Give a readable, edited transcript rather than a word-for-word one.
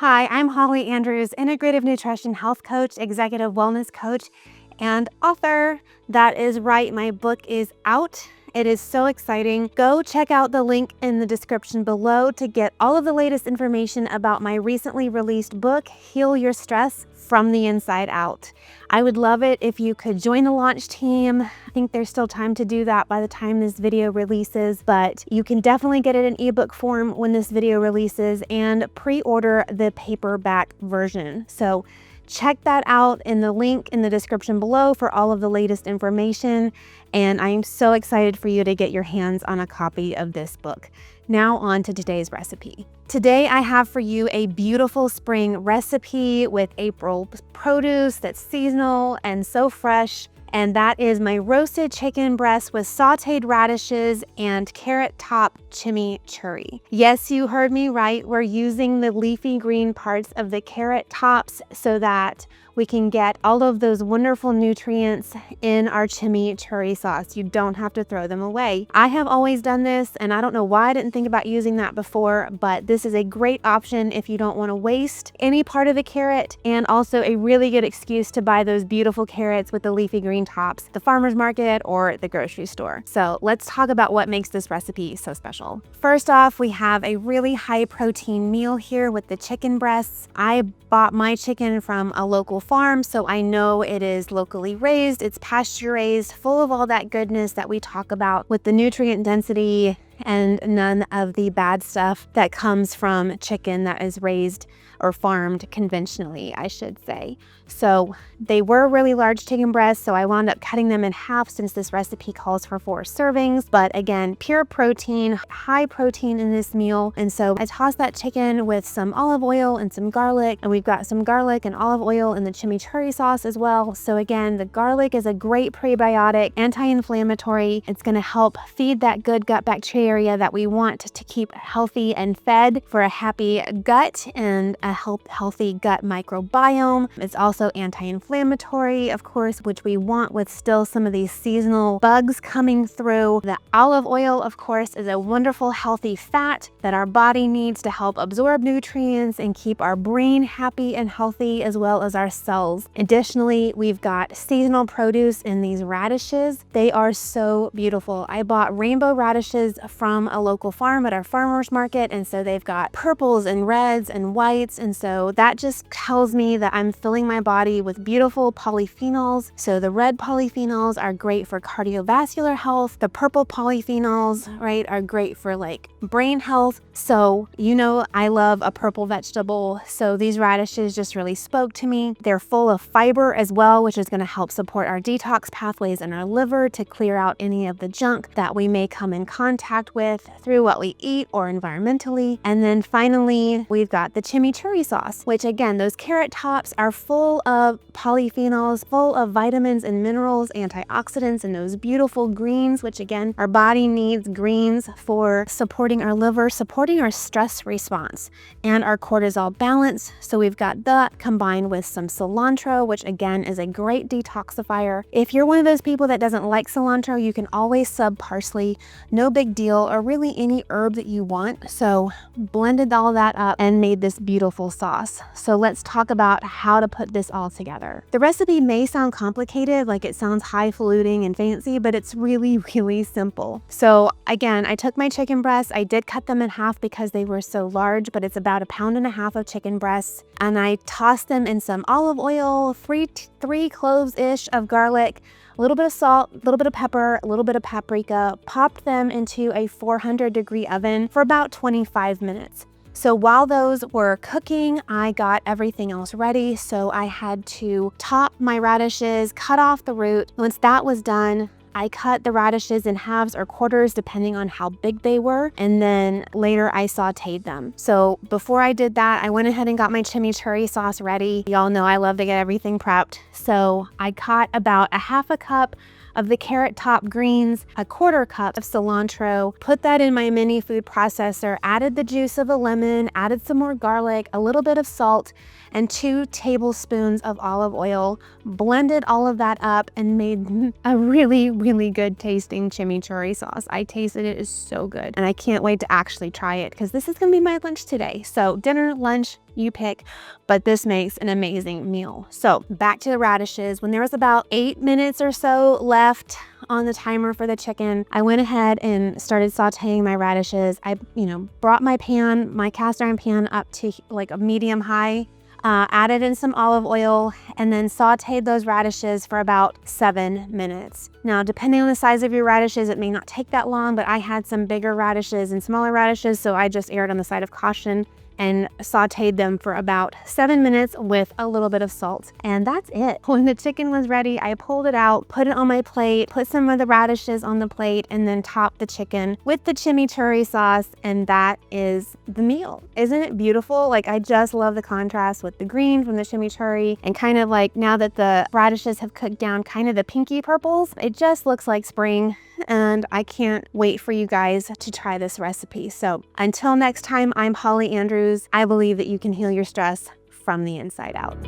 Hi, I'm Holly Andrews, integrative nutrition health coach, executive wellness coach, and author. That is right, my book is out. It is so exciting. Go check out the link in the description below to get all of the latest information about my recently released book, Heal Your Stress from the Inside Out. I would love it if you could join the launch team. I think there's still time to do that by the time this video releases, but you can definitely get it in ebook form when this video releases and pre-order the paperback version. So check that out in the link in the description below for all of the latest information. And I am so excited for you to get your hands on a copy of this book. Now on to today's recipe. Today I have for you a beautiful spring recipe with April produce that's seasonal and so fresh. And that is my roasted chicken breast with sautéed radishes and Carrot Top Chimichurri. Yes, you heard me right. We're using the leafy green parts of the carrot tops so that we can get all of those wonderful nutrients in our chimichurri sauce. You don't have to throw them away. I have always done this, and I don't know why I didn't think about using that before, but this is a great option if you don't want to waste any part of the carrot, and also a really good excuse to buy those beautiful carrots with the leafy green tops at the farmer's market or the grocery store. So let's talk about what makes this recipe so special. First off, we have a really high protein meal here with the chicken breasts. I bought my chicken from a local farm, so I know it is locally raised, it's pasture raised, full of all that goodness that we talk about with the nutrient density and none of the bad stuff that comes from chicken that is raised or farmed conventionally, I should say. So they were really large chicken breasts, so I wound up cutting them in half since this recipe calls for 4 servings. But again, pure protein, high protein in this meal. And so I tossed that chicken with some olive oil and some garlic, and we've got some garlic and olive oil in the chimichurri sauce as well. So again, the garlic is a great prebiotic, anti-inflammatory. It's gonna help feed that good gut bacteria that we want to keep healthy and fed for a happy gut and a healthy gut microbiome. It's also anti-inflammatory, of course, which we want with still some of these seasonal bugs coming through. The olive oil, of course, is a wonderful healthy fat that our body needs to help absorb nutrients and keep our brain happy and healthy, as well as our cells. Additionally, we've got seasonal produce in these radishes. They are so beautiful. I bought rainbow radishes from a local farm at our farmer's market, and so they've got purples and reds and whites, and so that just tells me that I'm filling my body with beautiful polyphenols. So the red polyphenols are great for cardiovascular health. The purple polyphenols, right, are great for like brain health. So you know I love a purple vegetable, so these radishes just really spoke to me. They're full of fiber as well, which is going to help support our detox pathways in our liver to clear out any of the junk that we may come in contact with through what we eat or environmentally. And then finally, we've got the chimichurri sauce, which again, those carrot tops are full of polyphenols, full of vitamins and minerals, antioxidants, and those beautiful greens, which again, our body needs greens for supporting our liver, supporting our stress response and our cortisol balance. So we've got that combined with some cilantro, which again is a great detoxifier. If you're one of those people that doesn't like cilantro, you can always sub parsley, no big deal, or really any herb that you want. So blended all that up and made this beautiful sauce. So let's talk about how to put this all together. The recipe may sound complicated, like it sounds highfalutin and fancy, but it's really, really simple. So again, I took my chicken breasts, I did cut them in half because they were so large, but it's about 1.5 pounds of chicken breasts, and I tossed them in some olive oil, three cloves-ish of garlic, a little bit of salt, a little bit of pepper, a little bit of paprika, popped them into a 400-degree oven for about 25 minutes. So while those were cooking, I got everything else ready. So I had to top my radishes, cut off the root. Once that was done, I cut the radishes in halves or quarters depending on how big they were, and then later I sauteed them. So before I did that, I went ahead and got my chimichurri sauce ready. Y'all know I love to get everything prepped. So I caught about 1/2 cup of the carrot top greens, 1/4 cup of cilantro, put that in my mini food processor, added the juice of a lemon, added some more garlic, a little bit of salt, and 2 tablespoons of olive oil, blended all of that up and made a really, really good tasting chimichurri sauce. I tasted it, is so good. And I can't wait to actually try it because this is gonna be my lunch today. So dinner, lunch, you pick, but this makes an amazing meal. So back to the radishes. When there was about 8 minutes or so left on the timer for the chicken, I went ahead and started sauteing my radishes. I, brought my pan, my cast iron pan up to like a medium high, added in some olive oil, and then sauteed those radishes for about 7 minutes. Now, depending on the size of your radishes, it may not take that long, but I had some bigger radishes and smaller radishes, so I just erred on the side of caution and sauteed them for about 7 minutes with a little bit of salt. And that's it. When the chicken was ready, I pulled it out, put it on my plate, put some of the radishes on the plate, and then topped the chicken with the chimichurri sauce, and that is the meal. Isn't it beautiful? Like, I just love the contrast with the green from the chimichurri and kind of like, now that the radishes have cooked down, kind of the pinky purples. It just looks like spring, and I can't wait for you guys to try this recipe. So until next time, I'm Holly Andrews. I believe that you can heal your stress from the inside out.